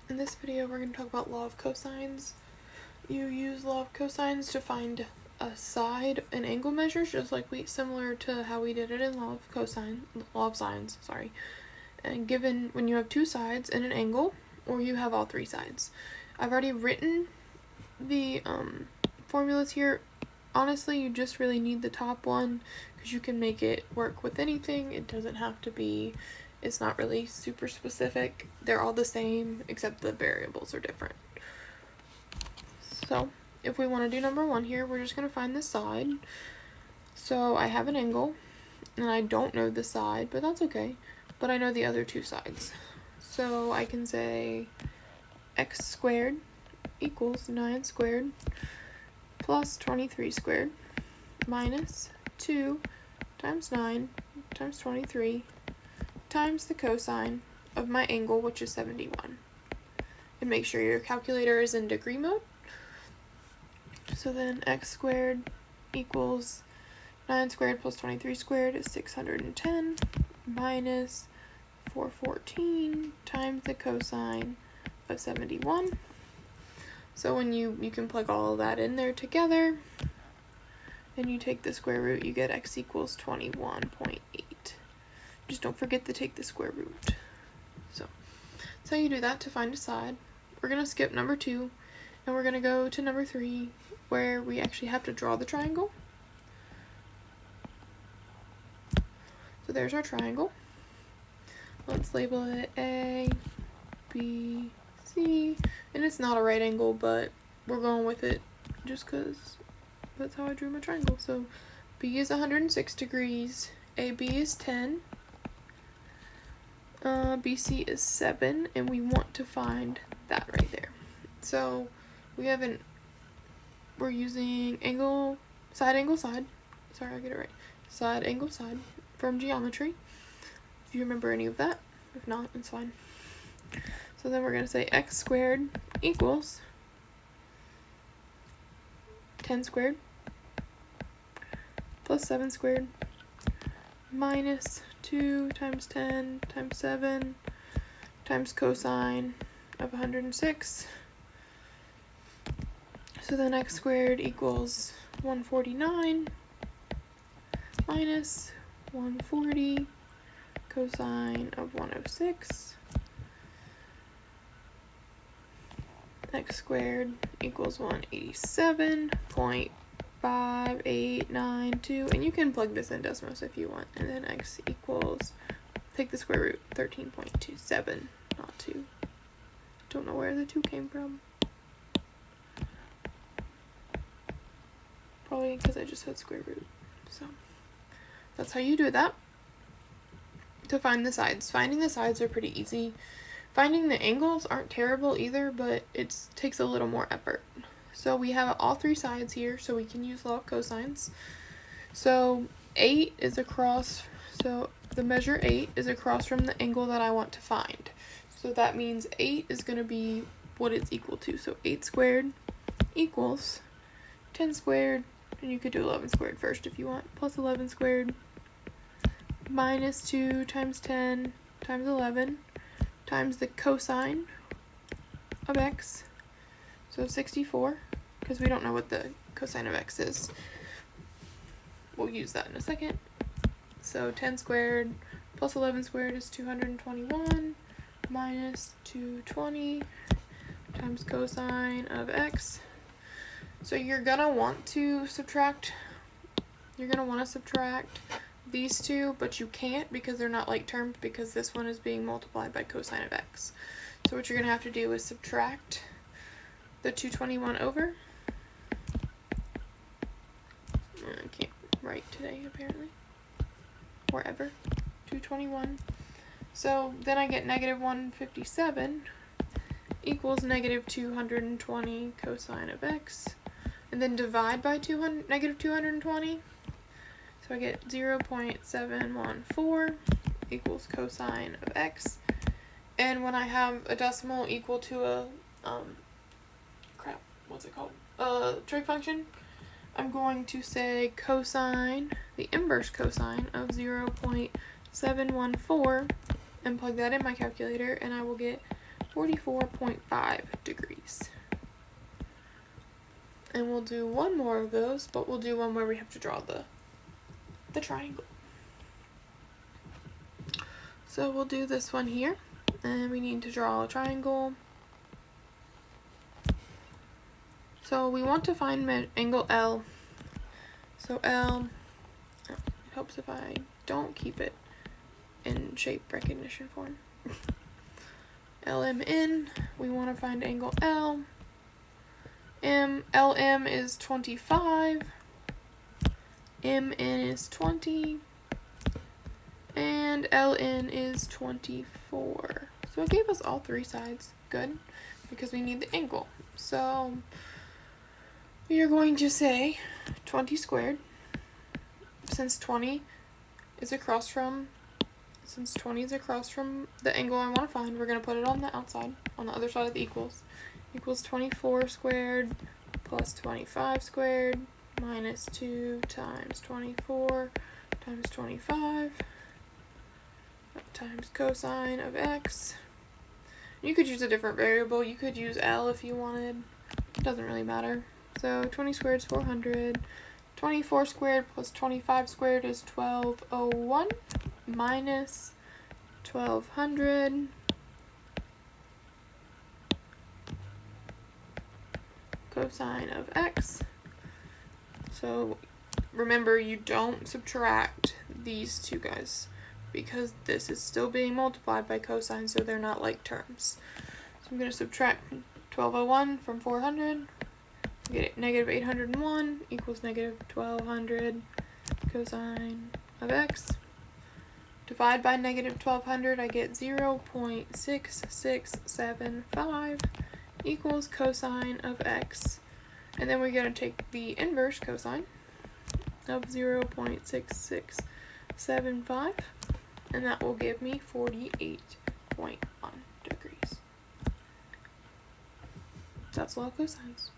In this video, we're going to talk about law of cosines. You use law of cosines to find a side and angle measures, just like similar to how we did it in law of sines, sorry. And given when you have two sides and an angle, or you have all three sides. I've already written the formulas here. Honestly, you just really need the top one because you can make it work with anything. It doesn't have to be, it's not really super specific. They're all the same except the variables are different. So if we want to do number one here, we're just going to find the side. So I have an angle and I don't know the side, but that's okay. But I know the other two sides. So I can say x squared equals 9 squared plus 23 squared minus 2 times 9 times 23 times the cosine of my angle, which is 71. And make sure your calculator is in degree mode. So then x squared equals 9 squared plus 23 squared is 610 minus 414 times the cosine of 71. So when you can plug all of that in there together, and you take the square root, you get x equals 21.8. Just don't forget to take the square root. So that's how you do that to find a side. We're going to skip number 2, and we're going to go to number 3, where we actually have to draw the triangle. So there's our triangle. Let's label it A, B, C, and it's not a right angle, but we're going with it just because that's how I drew my triangle. So B is 106 degrees, AB is 10, BC is 7, and we want to find that right there. So we're using side angle side, sorry I get it right, side angle side from geometry, if you remember any of that. If not, it's fine. So then we're going to say x squared equals 10 squared plus 7 squared minus 2 times 10 times 7 times cosine of 106. So then x squared equals 149 minus 140 cosine of 106. X squared equals 187.5892, and you can plug this in Desmos if you want. And then x equals, take the square root, 13.27, not 2. Don't know where the 2 came from. Probably because I just said square root. So that's how you do that to find the sides. Finding the sides are pretty easy. Finding the angles aren't terrible either, but it takes a little more effort. So we have all three sides here, so we can use law of cosines. So 8 is across, so the measure 8 is across from the angle that I want to find. So that means 8 is going to be what it's equal to. So 8 squared equals 10 squared, and you could do 11 squared first if you want, plus 11 squared minus 2 times 10 times 11 times the cosine of x, so 64, because we don't know what the cosine of x is. We'll use that in a second. So 10 squared plus 11 squared is 221 minus 220 times cosine of x. So you're going to want to subtract these two, but you can't because they're not like terms, because this one is being multiplied by cosine of x. So what you're going to have to do is subtract the 221 over. I can't write today apparently, or ever. 221. So then I get negative 157 equals negative 220 cosine of x, and then divide by negative 220. So I get 0.714 equals cosine of x. And when I have a decimal equal to a, trig function, I'm going to say cosine, the inverse cosine of 0.714, and plug that in my calculator, and I will get 44.5 degrees. And we'll do one more of those, but we'll do one where we have to draw the triangle. So we'll do this one here, and we need to draw a triangle. So we want to find angle L. So L, it helps if I don't keep it in shape recognition form. LMN, we want to find angle L. LM is 25, MN is 20, and LN is 24. So it gave us all three sides. Good, because we need the angle. So we are going to say 20 squared, since 20 is across from the angle I want to find. We're going to put it on the outside, on the other side of the equals. Equals 24 squared plus 25 squared minus 2 times 24 times 25 times cosine of x. You could use a different variable. You could use L if you wanted. It doesn't really matter. So 20 squared is 400. 24 squared plus 25 squared is 1201 minus 1200 cosine of x. So remember, you don't subtract these two guys because this is still being multiplied by cosine, so they're not like terms. So I'm going to subtract 1201 from 400. Get negative 801 equals negative 1200 cosine of x. Divide by negative 1200, I get 0.6675 equals cosine of x. And then we're going to take the inverse cosine of 0.6675, and that will give me 48.1 degrees. That's law of cosines.